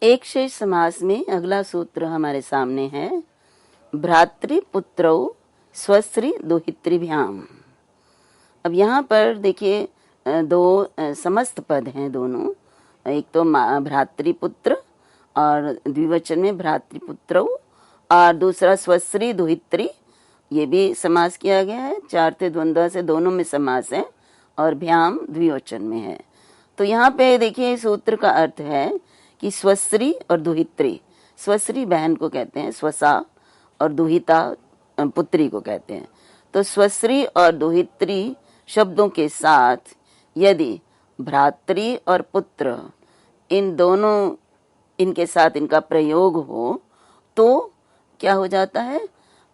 एक शेष समास में अगला सूत्र हमारे सामने है, भ्रातृपुत्रौ स्वस्त्री दुहितृभ्याम। अब यहाँ पर देखिए दो समस्त पद हैं दोनों, एक तो भ्रातृपुत्र और द्विवचन में भ्रातृपुत्रौ, और दूसरा स्वस्त्री दुहित्री, ये भी समास किया गया है। चार थे द्वंद्व से दोनों में समास है और भ्याम द्विवचन में है। तो यहाँ पे देखिए सूत्र का अर्थ है कि स्वस्त्री और दुहित्री, स्वस्त्री बहन को कहते हैं स्वसा, और दुहिता पुत्री को कहते हैं। तो स्वस्त्री और दुहित्री शब्दों के साथ यदि भ्रातृ और पुत्र इन दोनों, इनके साथ इनका प्रयोग हो तो क्या हो जाता है,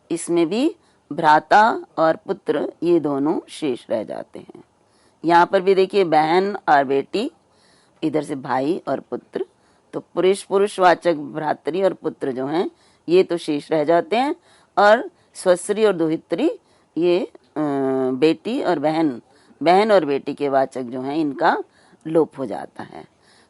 इसमें भी भ्राता और पुत्र ये दोनों शेष रह जाते हैं। यहाँ पर भी देखिए बहन और बेटी, इधर से भाई और पुत्र, तो पुरुषवाचक भ्रातृ और पुत्र जो हैं ये तो शेष रह जाते हैं, और स्वस्त्री और दुहित्री ये बेटी और बहन और बेटी के वाचक जो हैं इनका लोप हो जाता है।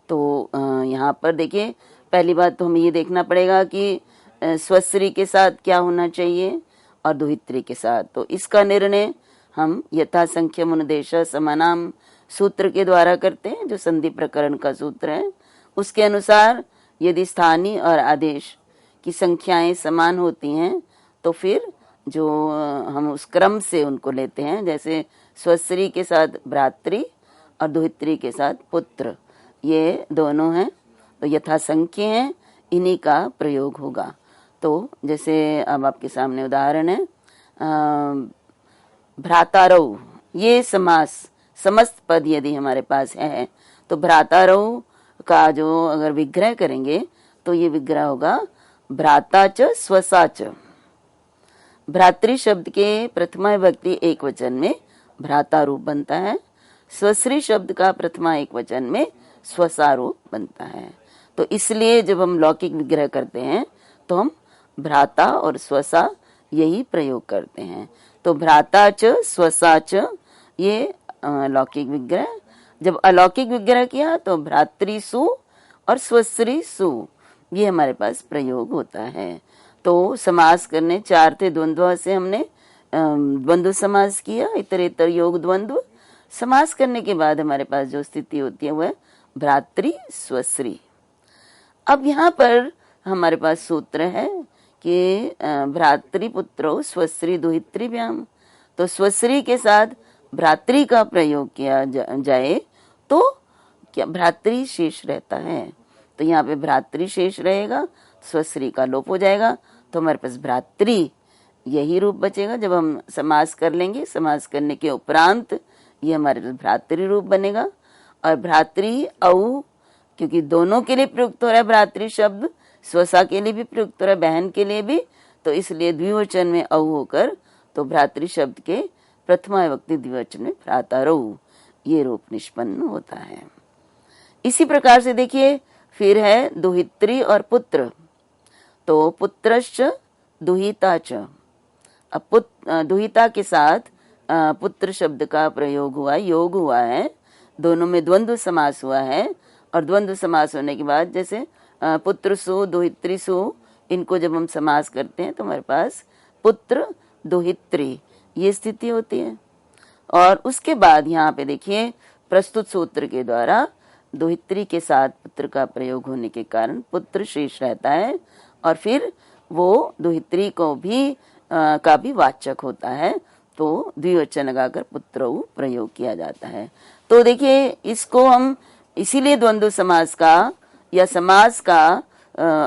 तो यहाँ पर देखिए पहली बात तो हमें ये देखना पड़ेगा कि स्वस्त्री के साथ क्या होना चाहिए और दुहित्री के साथ। तो इसका निर्णय हम यथा संख्य मुनदेश समानाम सूत्र के द्वारा करते हैं, जो संधि प्रकरण का सूत्र है। उसके अनुसार यदि स्थानीय और आदेश की संख्याएं समान होती हैं तो फिर जो हम उस क्रम से उनको लेते हैं, जैसे स्वस्त्री के साथ भ्रातृ और दुहित्री के साथ पुत्र, ये दोनों हैं तो यथा संख्य हैं, इन्हीं का प्रयोग होगा। तो जैसे अब आपके सामने उदाहरण है, भ्रातारौ, ये समास समस्त पद यदि हमारे पास है तो भ्रातारौ का जो अगर विग्रह करेंगे तो ये विग्रह होगा भ्राता च स्वसा च। भ्रातृ शब्द के प्रथमा विभक्ति एक वचन में भ्राता रूप बनता है, स्वस्त्री शब्द का प्रथमा एक वचन में स्वसा रूप बनता है। तो इसलिए जब हम लौकिक विग्रह करते हैं तो हम भ्राता और स्वसा यही प्रयोग करते हैं। तो भ्राता च स्वसा च ये लौकिक विग्रह। जब अलौकिक विग्रह किया तो भ्रातृसु और स्वस्त्री सु, ये हमारे पास प्रयोग होता है। तो समास करने चार थे द्वंद्व से हमने द्वंद्व समास किया, इतरेतर योग द्वंद्व। समास करने के बाद हमारे पास जो स्थिति होती है वह भ्रातृ स्वस्त्री। अब यहाँ पर हमारे पास सूत्र है कि भ्रातृपुत्रो स्वस्त्री दुहितृभ्याम। तो स्वस्त्री के साथ भ्रातृ का प्रयोग किया जाए तो क्या भ्रातृ शेष रहता है। तो यहाँ पे भ्रातृ शेष रहेगा, स्वस्त्री का लोप हो जाएगा, तो हमारे पास भ्रातृ यही रूप बचेगा। जब हम समास कर लेंगे, समास करने के उपरांत ये हमारे पास भ्रातृ रूप बनेगा। और भ्रातृ औ, क्योंकि दोनों के लिए प्रयुक्त हो रहा है भ्रातृ शब्द, स्वसा के लिए भी प्रयुक्त हो रहा है, बहन के लिए भी, तो इसलिए द्विवचन में औ होकर तो भ्रातृ शब्द के प्रथमा विभक्ति द्विवचन में भ्रातारौ ये रूप निष्पन्न होता है। इसी प्रकार से देखिए फिर है दुहित्री और पुत्र। तो पुत्रश्च दुहिता च। अब दुहिता के साथ पुत्र शब्द का प्रयोग हुआ, योग हुआ है, दोनों में द्वंद्व समास हुआ है। और द्वंद्व समास होने के बाद जैसे पुत्र सु दुहित्री सु, इनको जब हम समास करते हैं तो हमारे पास पुत्र दुहित्री ये स्थिति होती है। और उसके बाद यहाँ पे देखिए प्रस्तुत सूत्र के द्वारा दुहित्री के साथ पुत्र का प्रयोग होने के कारण पुत्र शेष रहता है, और फिर वो दुहित्री को भी का भी वाचक होता है, तो द्विवचन लगाकर पुत्रौ प्रयोग किया जाता है। तो देखिए इसको हम इसीलिए द्वंद्व समास का या समास का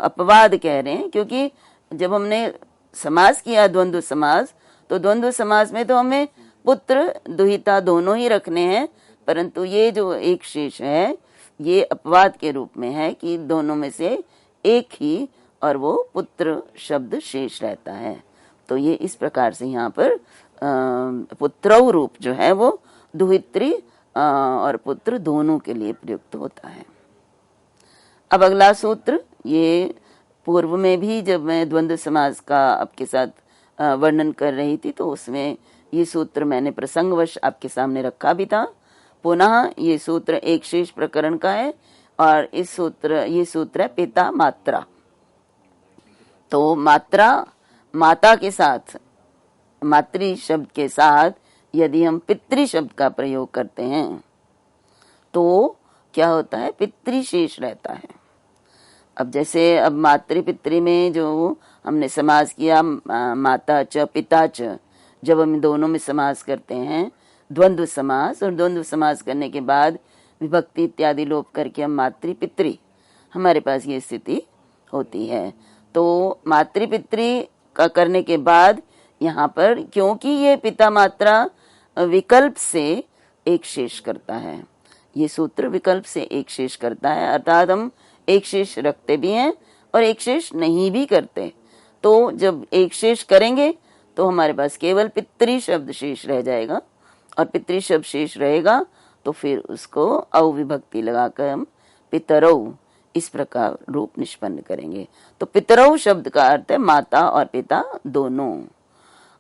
अपवाद कह रहे हैं, क्योंकि जब हमने समास किया द्वंद्व समास, तो द्वंद्व समास में तो हमें पुत्र दुहिता दोनों ही रखने हैं, परंतु ये जो एक शेष है ये अपवाद के रूप में है कि दोनों में से एक ही, और वो पुत्र शब्द शेष रहता है। तो ये इस प्रकार से यहाँ पर पुत्रौ रूप जो है वो दुहित्री और पुत्र दोनों के लिए प्रयुक्त होता है। अब अगला सूत्र, ये पूर्व में भी जब मैं द्वंद्व समास का आपके साथ वर्णन कर रही थी तो उसमें ये सूत्र मैंने प्रसंगवश आपके सामने रखा भी था। पुनः ये सूत्र एक शेष प्रकरण का है और ये सूत्र है पिता मात्रा। तो मात्रा, माता के साथ, मातृ शब्द के साथ यदि हम पितृ शब्द का प्रयोग करते हैं तो क्या होता है, पितृ शेष रहता है। अब जैसे अब मातृ पितृ में जो हमने समास किया माता च पिता च, जब हम दोनों में समास करते हैं द्वंद्व समास, और द्वंद्व समास करने के बाद विभक्ति इत्यादि लोप करके हम मातृ पितृ, हमारे पास ये स्थिति होती है। तो मातृ पितृ का करने के बाद यहाँ पर क्योंकि ये पिता मात्रा विकल्प से एक शेष करता है, ये सूत्र विकल्प से एक शेष करता है, अर्थात हम एक शेष रखते भी हैं और एक शेष नहीं भी करते। तो जब एक शेष करेंगे तो हमारे पास केवल पितृ शब्द शेष रह जाएगा, और पितृ शब्द शेष रहेगा तो फिर उसको अविभक्ति लगाकर हम पितरौ इस प्रकार रूप निष्पन्न करेंगे। तो पितरौ शब्द का अर्थ है माता और पिता दोनों।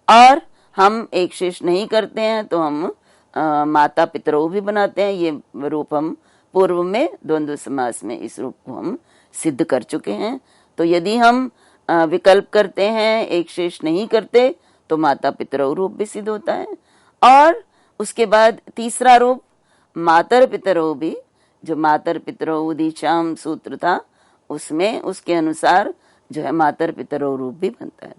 और हम एक शेष नहीं करते हैं तो हम माता पितरौ भी बनाते हैं। ये रूप हम पूर्व में द्वंद्व समास में इस रूप को हम सिद्ध कर चुके हैं। तो यदि हम विकल्प करते हैं, एक शेष नहीं करते, तो माता पितरौ रूप भी सिद्ध होता है। और उसके बाद तीसरा रूप मातर पितरौ भी, जो मातर पितरौ दीक्षाम सूत्र था उसमें उसके अनुसार जो है मातर पितरौ रूप भी बनता है।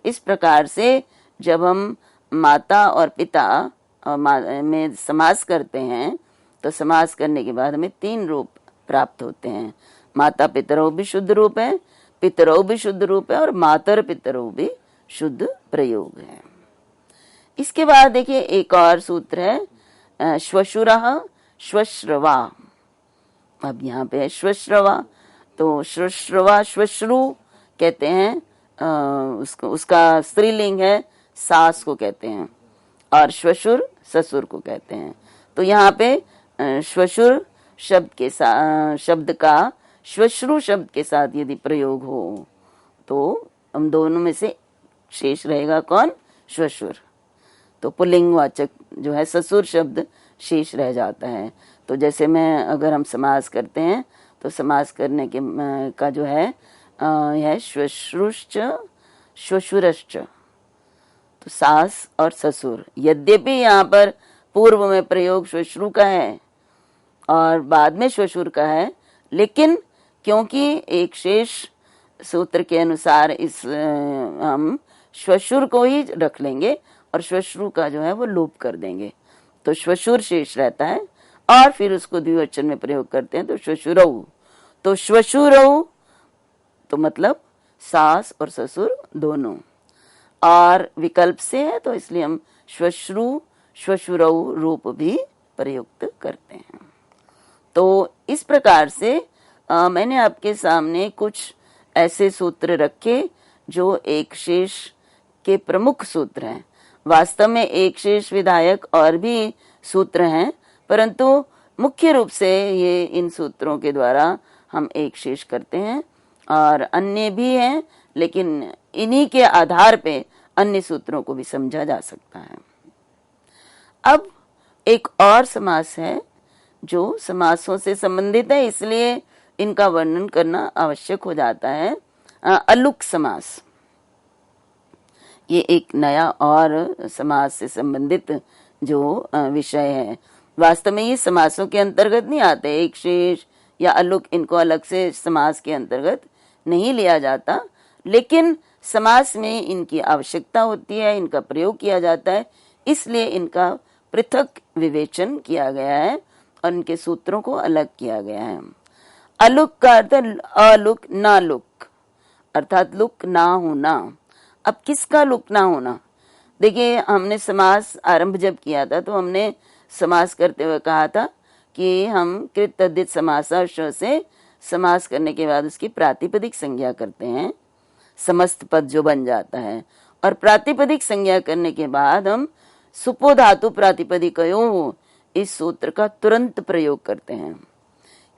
इस प्रकार से जब हम माता और पिता में समास करते हैं तो समास करने के बाद हमें 3 रूप प्राप्त होते हैं। माता पितरौ भी शुद्ध रूप है, पितरौ भी शुद्ध रूप है, और मातर पितरौ भी शुद्ध प्रयोग है। इसके बाद देखिए एक और सूत्र है श्वशुरः श्वश्रवा। अब यहाँ पे है श्वश्रवा, तो श्वश्रवा श्वश्रु कहते हैं, उसका स्त्रीलिंग है, सास को कहते हैं, और श्वशुर ससुर को कहते हैं। तो यहाँ पे श्वशुर शब्द का श्वश्रु शब्द के साथ यदि प्रयोग हो तो हम दोनों में से शेष रहेगा कौन, श्वशुर। तो पुल्लिंगवाचक जो है ससुर शब्द शेष रह जाता है। तो जैसे में अगर हम समास करते हैं तो समास करने के का जो है यह श्वश्रुश्च श्वशुरश्च, तो सास और ससुर। यद्यपि यहाँ पर पूर्व में प्रयोग श्वश्रु का है और बाद में श्वशुर का है, लेकिन क्योंकि एक शेष सूत्र के अनुसार इस हम श्वशुर को ही रख लेंगे और श्वश्रु का जो है वो लोप कर देंगे, तो श्वशुर शेष रहता है। और फिर उसको द्विवचन में प्रयोग करते हैं तो श्वशुरौ। तो श्वशुरौ तो मतलब सास और ससुर दोनों, और विकल्प से है तो इसलिए हम श्वश्रु श्वशुरौ रूप भी प्रयुक्त करते हैं। तो इस प्रकार से मैंने आपके सामने कुछ ऐसे सूत्र रखे जो एक शेष के प्रमुख सूत्र हैं। वास्तव में एक शेष विधायक और भी सूत्र हैं, परंतु मुख्य रूप से ये इन सूत्रों के द्वारा हम एक शेष करते हैं, और अन्य भी हैं, लेकिन इन्हीं के आधार पे अन्य सूत्रों को भी समझा जा सकता है। अब एक और समास है जो समासों से संबंधित है, इसलिए इनका वर्णन करना आवश्यक हो जाता है। अलुक समास, ये एक नया और समास से संबंधित जो विषय है। वास्तव में ये समासों के अंतर्गत नहीं आते, एक शेष या अलुक इनको अलग से समास के अंतर्गत नहीं लिया जाता, लेकिन समास में इनकी आवश्यकता होती है, इनका प्रयोग किया जाता है, इसलिए इनका पृथक विवेचन किया गया है और इनके सूत्रों को अलग किया गया है। अलुक का अर्थ अलुक ना लुक, अर्थात लुक ना होना। अब किसका लुक ना होना? देखिए, हमने समास आरंभ जब किया था तो हमने समास करते हुए कहा था कि हम कृत तद्धित समासार्थ से समास करने के बाद उसकी प्रातिपदिक संज्ञा करते हैं, समस्त पद जो बन जाता है, और प्रातिपदिक संज्ञा करने के बाद हम सुपो धातु प्रातिपदिकयोः इस सूत्र का तुरंत प्रयोग करते हैं।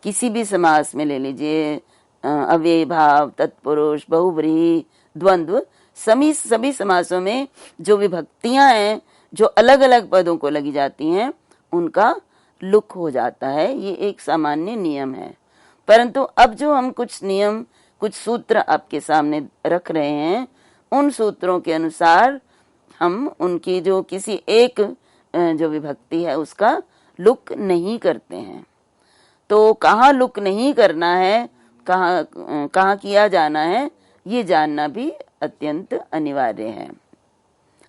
किसी भी समास में ले लीजिए, अव्ययी भाव, तत्पुरुष, बहुव्रीहि, द्वंद्व, सभी समासों में जो विभक्तियां हैं जो अलग अलग पदों को लगी जाती हैं, उनका लुक हो जाता है, ये एक सामान्य नियम है। परंतु अब जो हम कुछ नियम, कुछ सूत्र आपके सामने रख रहे हैं, उन सूत्रों के अनुसार हम उनकी जो किसी एक जो विभक्ति है उसका लुक नहीं करते हैं। तो कहाँ लुक नहीं करना है, कहाँ किया जाना है, ये जानना भी अत्यंत अनिवार्य है।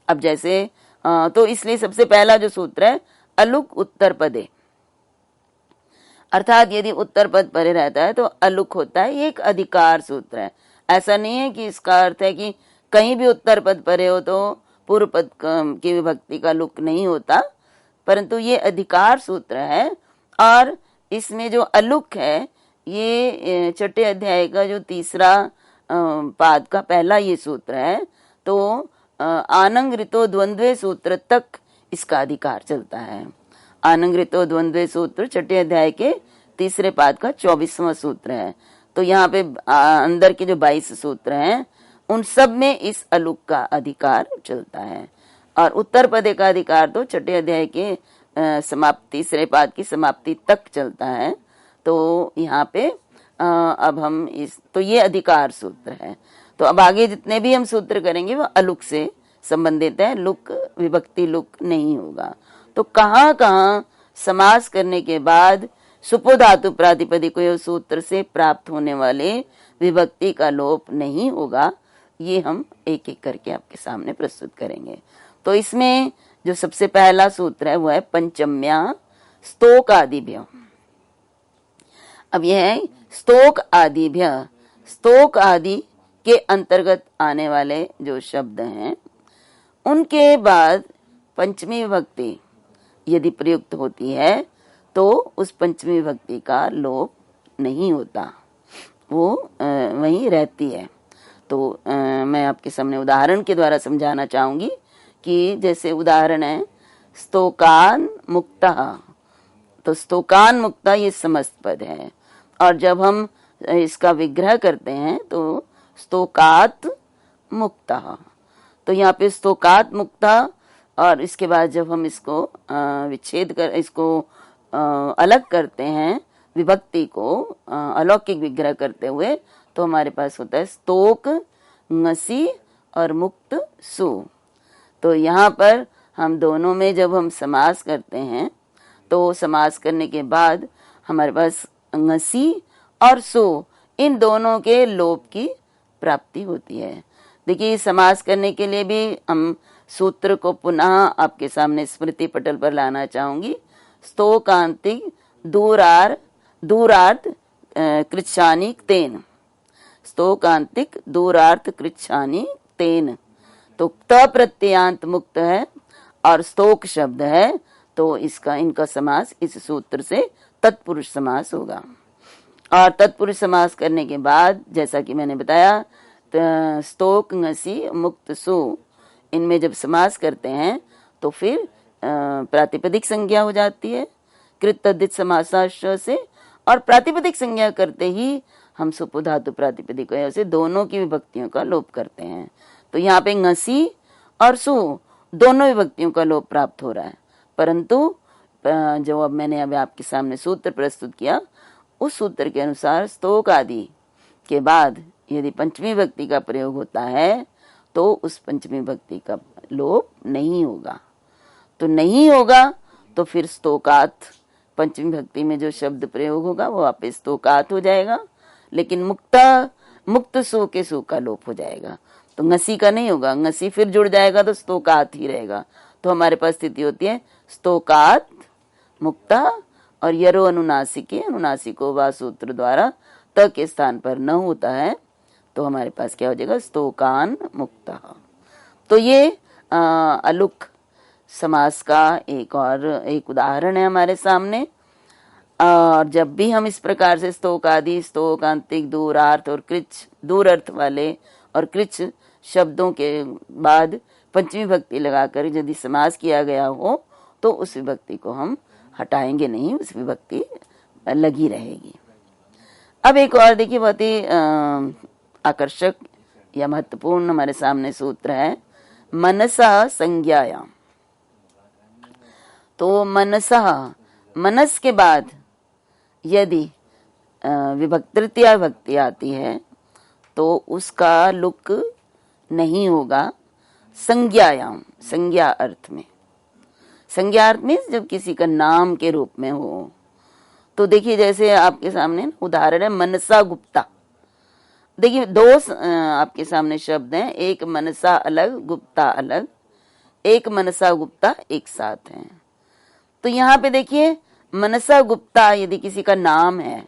अब जैसे तो इसलिए सबसे पहला जो सूत्र है अलुक उत्तर पदे, अर्थात यदि उत्तर पद परे रहता है तो अलुक होता है। ये एक अधिकार सूत्र है। ऐसा नहीं है कि इसका अर्थ है कि कहीं भी उत्तर पद परे हो तो पूर्व पद की विभक्ति का लुक नहीं होता, परंतु ये अधिकार सूत्र है। और इसमें जो अलुक है ये छठे अध्याय का जो तीसरा पाद का पहला ये सूत्र है। तो आनंग ऋतो द्वंद्वे सूत्र तक इसका अधिकार चलता है। आनंग ऋतो द्वंद्वे सूत्र छठे अध्याय के तीसरे पाद का 24वां सूत्र है। तो यहाँ पे अंदर के जो 22 सूत्र हैं उन सब में इस अलुक का अधिकार चलता है। और उत्तर पदे का अधिकार तो छठे अध्याय के समाप्ति, तीसरे पाद की समाप्ति तक चलता है। तो यहाँ पे अब हम तो ये अधिकार सूत्र है। तो अब आगे जितने भी हम सूत्र करेंगे वो अलुक से संबंधित है, लुक विभक्ति लुक नहीं होगा। तो कहाँ कहाँ समास करने के बाद सुपो धातु प्रातिपदिक सूत्र से प्राप्त होने वाले विभक्ति का लोप नहीं होगा, ये हम एक एक करके आपके सामने प्रस्तुत करेंगे। तो इसमें जो सबसे पहला सूत्र है वो है पंचम्या स्तोक आदिभ्य। अब यह है स्तोक आदिभ्य, स्तोक आदि के अंतर्गत आने वाले जो शब्द हैं उनके बाद पंचमी विभक्ति यदि प्रयुक्त होती है तो उस पंचमी विभक्ति का लोप नहीं होता, वो वहीं रहती है। तो मैं आपके सामने उदाहरण के द्वारा समझाना चाहूंगी कि जैसे उदाहरण है स्तोकान मुक्ता। तो स्तोकान मुक्ता ये समस्त पद है, और जब हम इसका विग्रह करते हैं तो स्तोकात मुक्ता। तो यहाँ पे स्तोकात मुक्ता, और इसके बाद जब हम इसको विच्छेद कर इसको अलग करते हैं विभक्ति को अलौकिक विग्रह करते हुए, तो हमारे पास होता है स्तोक ngसी और मुक्त सु। तो यहाँ पर हम दोनों में जब हम समास करते हैं तो समास करने के बाद हमारे पास ngसी और सु इन दोनों के लोप की प्राप्ति होती है। देखिए समास करने के लिए भी हम सूत्र को पुनः आपके सामने स्मृति पटल पर लाना चाहूंगी। स्तोकांतिक दूरार्थ कृच्छानी तेन, स्तोकांतिक दूरार्थ कृच्छानी तेन। तो त प्रत्ययांत मुक्त है और स्तोक शब्द है, तो इनका समास इस सूत्र से तत्पुरुष समास होगा। और तत्पुरुष समास करने के बाद जैसा कि मैंने बताया स्तोक ngसी मुक्त सु, इनमें जब समास करते हैं तो फिर प्रातिपदिक संज्ञा हो जाती है कृत तद्धित समासाश्रय से, और प्रातिपदिक संज्ञा करते ही हम सुपो धातु प्रातिपदिक से दोनों की विभक्तियों का लोप करते हैं। तो यहाँ पे ngसी और सु दोनों विभक्तियों का लोप प्राप्त हो रहा है, परंतु जो अब मैंने अभी आपके सामने सूत्र प्रस्तुत किया उस सूत्र के अनुसार स्तोक आदि के बाद यदि पंचमी विभक्ति का प्रयोग होता है तो उस पंचमी विभक्ति का लोप नहीं होगा। तो नहीं होगा तो फिर स्तोकात, पंचमी विभक्ति में जो शब्द प्रयोग होगा वो वापस स्तोकात हो जाएगा, लेकिन मुक्त सु के सु का लोप हो जाएगा। तो ngसी का नहीं होगा, ngसी फिर जुड़ जाएगा तो स्तोकात ही रहेगा। तो हमारे पास स्थिति होती है स्तोकात मुक्ता, और यरो अनुनासिके, अनुनासिको वा सूत्र द्वारा त के स्थान पर न होता है तो हमारे पास क्या हो जाएगा स्तोकान मुक्ता। तो ये अलुक समास का एक उदाहरण है हमारे सामने। और जब भी हम इस प्रकार से स्तोक आदि, स्तोकांतिक, दूरार्थ और कृच्छ, दूर अर्थ वाले और कृच्छ शब्दों के बाद पंचमी विभक्ति लगाकर यदि समास किया गया हो तो उस विभक्ति को हम हटाएंगे नहीं, उस विभक्ति लगी रहेगी। अब एक और देखिए बहुत ही आकर्षक या महत्वपूर्ण हमारे सामने सूत्र है मनसा संज्ञायाम। तो मनसा मनस के बाद यदि तृतीया विभक्ति आती है तो उसका लुक नहीं होगा संज्ञायाम, संज्ञा अर्थ में। संज्ञा अर्थ में जब किसी का नाम के रूप में हो, तो देखिए जैसे आपके सामने उदाहरण है मनसा गुप्ता। देखिए दो आपके सामने शब्द हैं, एक मनसा अलग गुप्ता अलग, एक मनसा गुप्ता एक साथ हैं। तो यहाँ पे देखिए मनसा गुप्ता यदि किसी का नाम है,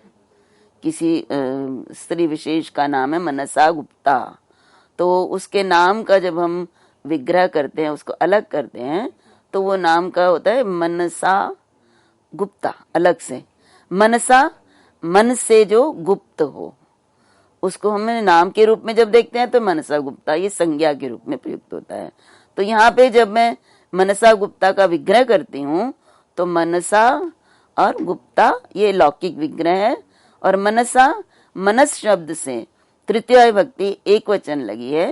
किसी स्त्री विशेष का नाम है मनसा गुप्ता, तो उसके नाम का जब हम विग्रह करते हैं, उसको अलग करते हैं, तो वो नाम का होता है मनसा गुप्ता अलग से। मनसा मन से जो गुप्त हो, उसको हमें नाम के रूप में जब देखते हैं तो मनसा गुप्ता, ये संज्ञा के रूप में प्रयुक्त होता है। तो यहाँ पे जब मैं मनसा गुप्ता का विग्रह करती हूँ तो मनसा और गुप्ता ये लौकिक विग्रह है, और मनसा मनस शब्द से तृतीय विभक्ति एक वचन लगी है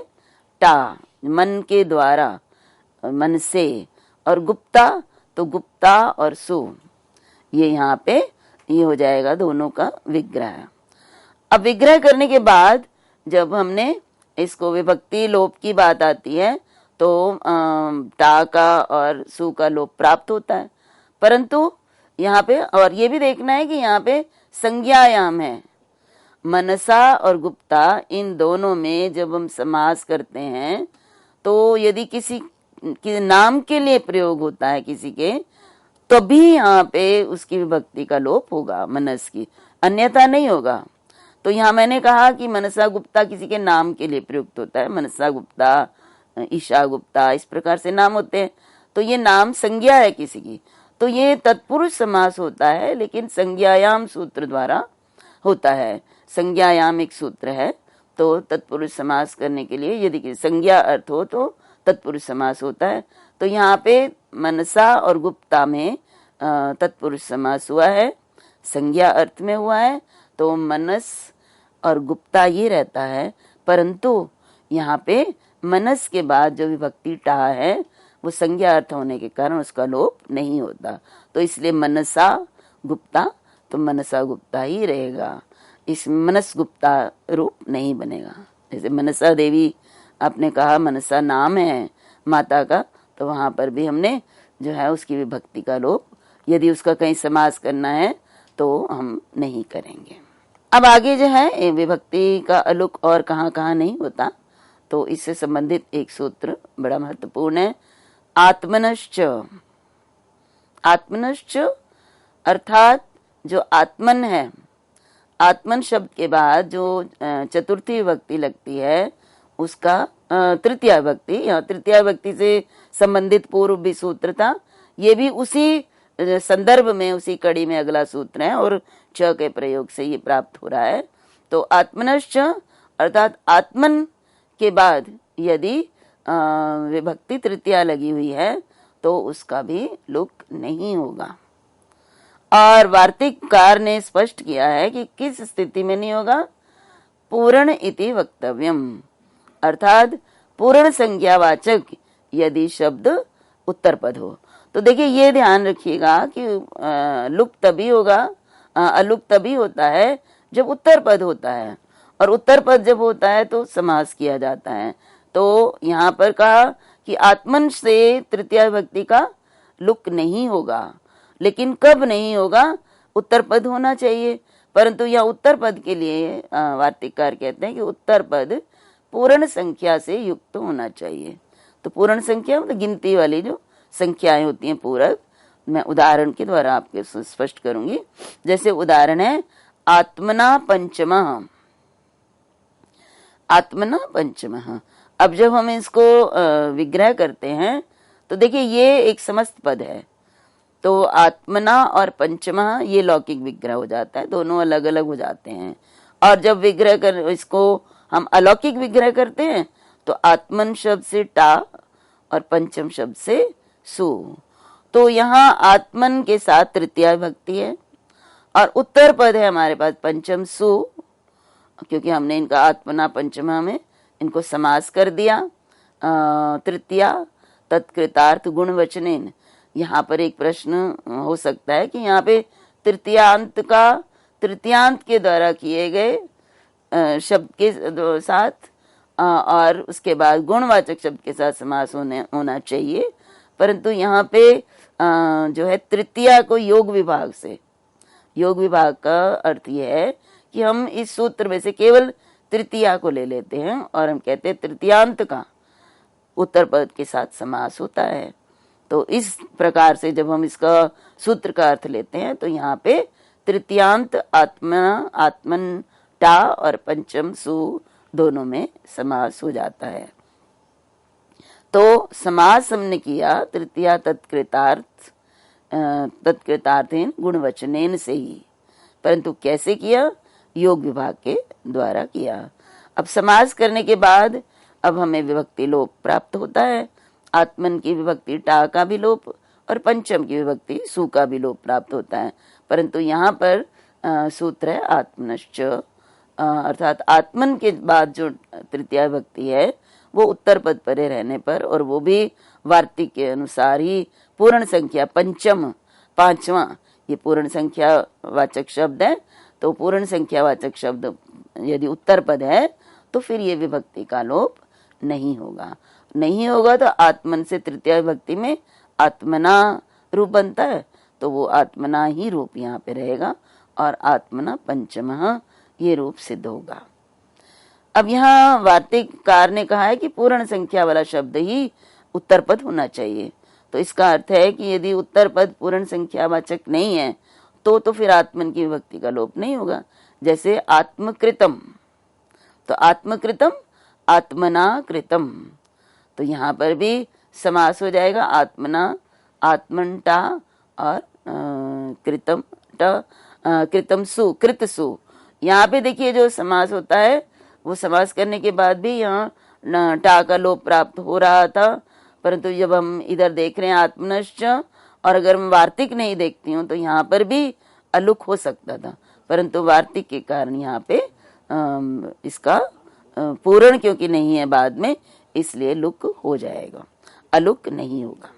टा, मन के द्वारा, मन से, और गुप्ता तो गुप्ता और सु, ये यहाँ पे ये हो जाएगा दोनों का विग्रह। अब विग्रह करने के बाद जब हमने इसको विभक्ति लोप की बात आती है तो टा का और सु का लोप प्राप्त होता है, परंतु यहाँ पे और ये भी देखना है कि यहाँ पे संज्ञायाम है। मनसा और गुप्ता इन दोनों में जब हम समास करते हैं तो यदि किसी के नाम के लिए प्रयोग होता है किसी के, तो भी यहाँ पे उसकी विभक्ति का लोप होगा मनस की, अन्यथा नहीं होगा। तो यहाँ मैंने कहा कि मनसा गुप्ता किसी के नाम के लिए प्रयुक्त होता है, मनसा गुप्ता, ईशा गुप्ता, इस प्रकार से नाम होते हैं। तो ये नाम संज्ञा है किसी की, तो ये तत्पुरुष समास होता है, लेकिन संज्ञायाम सूत्र द्वारा होता है। संज्ञायाम एक सूत्र है, तो तत्पुरुष समास करने के लिए यदि संज्ञा अर्थ हो तो तत्पुरुष समास होता है। तो यहाँ पे मनसा और गुप्ता में तत्पुरुष समास हुआ है, संज्ञा अर्थ में हुआ है, तो मनस और गुप्ता ये रहता है, परंतु यहाँ पे मनस के बाद जो विभक्ति टा है वो संज्ञा अर्थ होने के कारण उसका लोप नहीं होता, तो इसलिए मनसा गुप्ता तो मनसा गुप्ता ही रहेगा, इस मनस गुप्ता रूप नहीं बनेगा। जैसे मनसा देवी आपने कहा मनसा नाम है माता का, तो वहां पर भी हमने जो है उसकी विभक्ति का लोप, यदि उसका कहीं समास करना है तो हम नहीं करेंगे। अब आगे जो है विभक्ति का अलुक और कहाँ कहाँ नहीं होता, तो इससे संबंधित एक सूत्र बड़ा महत्वपूर्ण है। आत्मनश्च, आत्मनश्च अर्थात जो आत्मन है, आत्मन शब्द के बाद जो चतुर्थी विभक्ति लगती है उसका तृतीया विभक्ति, यहाँ तृतीया विभक्ति से संबंधित पूर्व भी सूत्र था, ये भी उसी संदर्भ में उसी कड़ी में अगला सूत्र है और च के प्रयोग से ये प्राप्त हो रहा है। तो आत्मनश्च अर्थात आत्मन के बाद यदि विभक्ति तृतीया लगी हुई है तो उसका भी लुक नहीं होगा। और वार्तिककार ने स्पष्ट किया है कि किस स्थिति में नहीं होगा, पूर्ण इति वक्तव्यम, अर्थात पूर्ण संज्ञावाचक यदि शब्द उत्तर पद हो। तो देखिए ये ध्यान रखिएगा कि लुक तभी होगा, अलुक तभी होता है जब उत्तर पद होता है, और उत्तर पद जब होता है तो समास किया जाता है। तो यहाँ पर कहा कि आत्मन से तृतीया विभक्ति का लुक नहीं होगा, लेकिन कब नहीं होगा, उत्तर पद होना चाहिए, परंतु यह उत्तर पद के लिए वार्तिककार कहते हैं कि उत्तर पद पूर्ण संख्या से युक्त होना चाहिए। तो पूर्ण संख्या मतलब गिनती वाली जो संख्याएं होती हैं पूरक, मैं उदाहरण के द्वारा आपके स्पष्ट करूंगी। जैसे उदाहरण है आत्मना पंचमा, आत्मना पंचमा। अब जब हम इसको विग्रह करते हैं तो देखिए ये एक समस्त पद है, तो आत्मना और पंचमा ये लौकिक विग्रह हो जाता है, दोनों अलग अलग हो जाते हैं। और जब विग्रह कर इसको हम अलौकिक विग्रह करते हैं तो आत्मन शब्द से टा और पंचम शब्द से सु। तो यहाँ आत्मन के साथ तृतीया विभक्ति है और उत्तर पद है हमारे पास पंचम सु, क्योंकि हमने इनका आत्मना पंचमा में इनको समास कर दिया। तृतीया तत्कृतार्थ गुण वचनेन, यहाँ पर एक प्रश्न हो सकता है कि यहाँ पे तृतीयांत के द्वारा किए गए शब्द के साथ और उसके बाद गुणवाचक शब्द के साथ समास होना चाहिए, परंतु यहाँ पे जो है तृतीया को योग विभाग का अर्थ यह है कि हम इस सूत्र में से केवल तृतीया को ले लेते हैं और हम कहते हैं तृतीयांत का उत्तर पद के साथ समास होता है। तो इस प्रकार से जब हम इसका सूत्र का अर्थ लेते हैं तो यहाँ पे तृतीयांत आत्मन टा और पंचम सु दोनों में समास हो जाता है। तो समास हमने किया तृतीया तत्कृतार्थेन गुणवचनेन से ही, परंतु कैसे किया? योग विभाग के द्वारा किया। अब समास करने के बाद अब हमें विभक्ति लोप प्राप्त होता है। आत्मन की विभक्ति टा का भी लोप और पंचम की विभक्ति सु का भी लोप प्राप्त होता है, परंतु यहाँ पर सूत्र है आत्मनश्च, अर्थात आत्मन के बाद जो तृतीया विभक्ति है वो उत्तर पद परे रहने पर, और वो भी वार्तिक के अनुसार ही पूर्ण संख्या पंचम पांचवा, ये पूर्ण संख्या वाचक शब्द है, तो पूर्ण संख्या वाचक शब्द यदि उत्तर पद है तो फिर ये विभक्ति का लोप नहीं होगा तो आत्मन से तृतीय विभक्ति में आत्मना रूप बनता है, तो वो आत्मना ही रूप यहाँ पे रहेगा और आत्मना पंचमः ये रूप सिद्ध होगा। अब यहाँ वार्तिककार ने कहा है कि पूर्ण संख्या वाला शब्द ही उत्तर पद होना चाहिए, तो इसका अर्थ है कि यदि उत्तर पद पूर्ण संख्या वाचक नहीं है तो फिर आत्मन की विभक्ति का लोप नहीं होगा। जैसे आत्मकृतम, तो आत्मकृतम आत्मना कृतम, तो यहाँ पर भी समास हो जाएगा आत्मना आत्मनटा और कृतम कृतम सु कृत सु। यहाँ पे देखिए जो समास होता है वो समास करने के बाद भी यहाँ टा का लोप प्राप्त हो रहा था, परंतु जब हम इधर देख रहे हैं आत्मनश्च, और अगर मैं वार्तिक नहीं देखती हूँ तो यहाँ पर भी अलुक हो सकता था, परंतु वार्तिक के कारण यहाँ पे इसका पूर्ण क्योंकि नहीं है बाद में, इसलिए लुक हो जाएगा, अलुक नहीं होगा।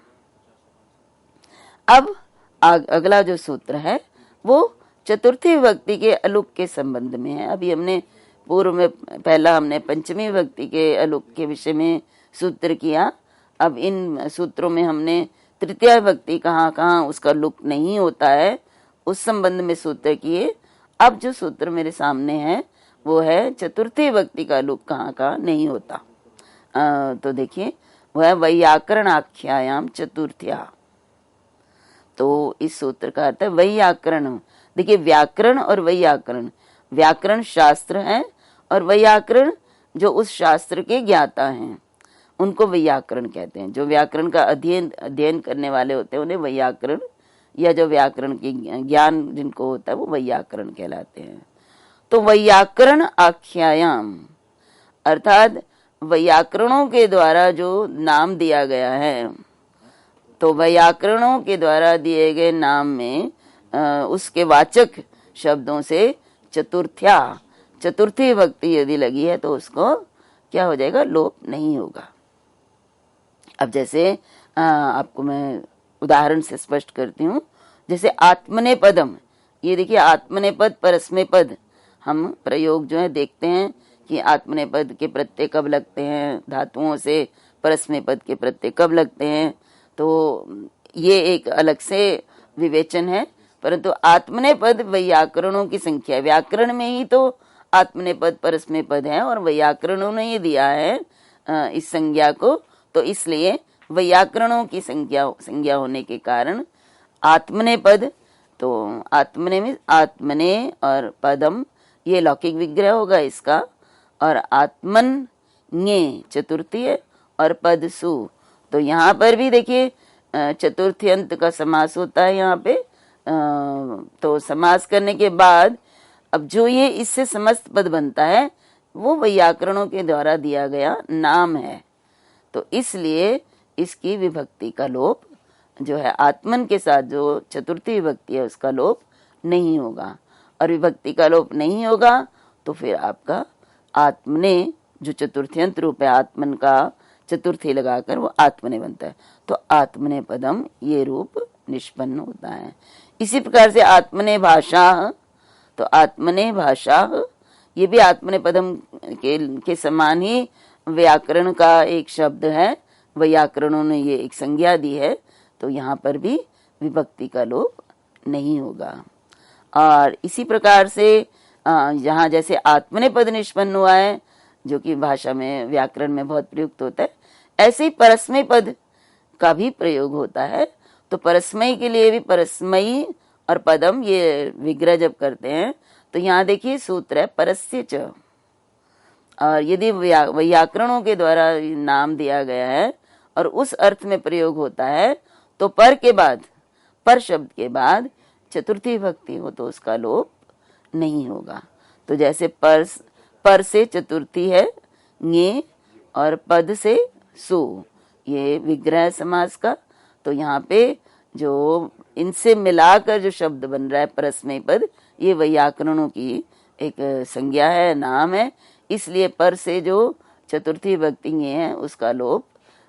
अब अगला जो सूत्र है वो चतुर्थी विभक्ति के अलुक के संबंध में है। अभी हमने पूर्व में पहला हमने पंचमी विभक्ति के अलुक के विषय में सूत्र किया, अब इन सूत्रों में हमने तृतीय विभक्ति कहाँ उसका लुक नहीं होता है उस संबंध में सूत्र किए। अब जो सूत्र मेरे सामने है वो है चतुर्थी विभक्ति का लुक कहाँ नहीं होता। तो देखिए वह है वैयाकरण आख्यायाम चतुर्थ्या, तो इस सूत्र का अर्थ है वैयाकरण। देखिए व्याकरण और वैयाकरण, व्याकरण शास्त्र है और वैयाकरण जो उस शास्त्र के ज्ञाता हैं उनको वैयाकरण कहते हैं। जो व्याकरण का अध्ययन करने वाले होते हैं उन्हें वैयाकरण, या जो व्याकरण की ज्ञान जिनको होता है वो वैयाकरण कहलाते हैं। तो वैयाकरण आख्यायाम अर्थात वैयाकरणों के द्वारा जो नाम दिया गया है, तो वैयाकरणों के द्वारा दिए गए नाम में उसके वाचक शब्दों से चतुर्थी विभक्ति यदि लगी है तो उसको क्या हो जाएगा, लोप नहीं होगा। अब जैसे आपको मैं उदाहरण से स्पष्ट करती हूँ, जैसे आत्मनेपदम, ये देखिए आत्मनेपद परस्मैपद, हम प्रयोग जो है देखते हैं कि आत्मनेपद के प्रत्यय कब लगते हैं, धातुओं से परस्मैपद के प्रत्यय कब लगते हैं, तो ये एक अलग से विवेचन है। परंतु आत्मनेपद वैयाकरणों की संख्या, व्याकरण में ही तो आत्मनेपद परस्मैपद है और वैयाकरणों ने ही दिया है इस संज्ञा को, तो इसलिए वैयाकरणों की संज्ञा होने के कारण आत्मनेपद, तो आत्मने में आत्मने और पदम ये लौकिक विग्रह होगा इसका, और आत्मन ञे चतुर्थी है और पद सु, तो यहाँ पर भी देखिए चतुर्थी अंत का समास होता है यहाँ पे। तो समास करने के बाद अब जो ये इससे समस्त पद बनता है वो वैयाकरणों के द्वारा दिया गया नाम है, तो इसलिए इसकी विभक्ति का लोप जो है आत्मन के साथ जो चतुर्थी विभक्ति है उसका लोप नहीं होगा, और विभक्ति का लोप नहीं होगा तो फिर आपका आत्मने जो चतुर्थ्यंत रूप है आत्मन का चतुर्थी लगाकर वो आत्मने बनता है। तो आत्मने पदम ये रूप निष्पन्न होता है। इसी प्रकार से आत्मने भाषा, तो आत्मने भाषा ये भी आत्मने पदम के समान ही व्याकरण का एक शब्द है। व्याकरणों ने ये एक संज्ञा दी है, तो यहाँ पर भी विभक्ति का लोप नहीं होगा। और इसी प्रकार से यहाँ जैसे आत्मने पद निष्पन्न हुआ है, जो कि भाषा में व्याकरण में बहुत प्रयुक्त होता है, ऐसे ही परस्मय पद का भी प्रयोग होता है। तो परस्मयी के लिए भी परस्मयी और पदम ये विग्रह जब करते हैं तो यहाँ देखिए सूत्र है परस्य च, और यदि व्याकरणों के द्वारा नाम दिया गया है और उस अर्थ में प्रयोग होता है तो पर के बाद, पर शब्द के बाद चतुर्थी विभक्ति हो तो उसका लोप नहीं होगा। तो जैसे पर से चतुर्थी है ङे और पद से सु, ये विग्रह समास का। तो यहाँ पे जो इनसे मिलाकर जो शब्द बन रहा है परस्मय पद, ये व्याकरणों की एक संज्ञा है, नाम है, इसलिए पर से जो चतुर्थी विभक्ति है उसका लोप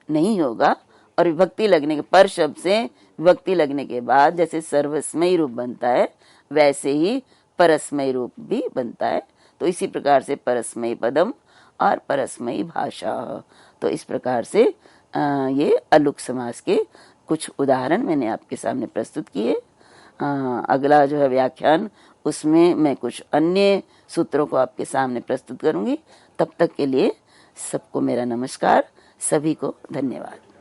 नहीं होगा। और विभक्ति लगने के, पर शब्द से विभक्ति लगने के बाद जैसे सर्वस्मयी रूप बनता है वैसे ही परस्मयी रूप भी बनता है। तो इसी प्रकार से परस्मयी पदम और परस्मयी भाषा। तो इस प्रकार से ये अलुक समास के कुछ उदाहरण मैंने आपके सामने प्रस्तुत किए। अगला जो है व्याख्यान, उसमें मैं कुछ अन्य सूत्रों को आपके सामने प्रस्तुत करूंगी। तब तक के लिए सबको मेरा नमस्कार, सभी को धन्यवाद।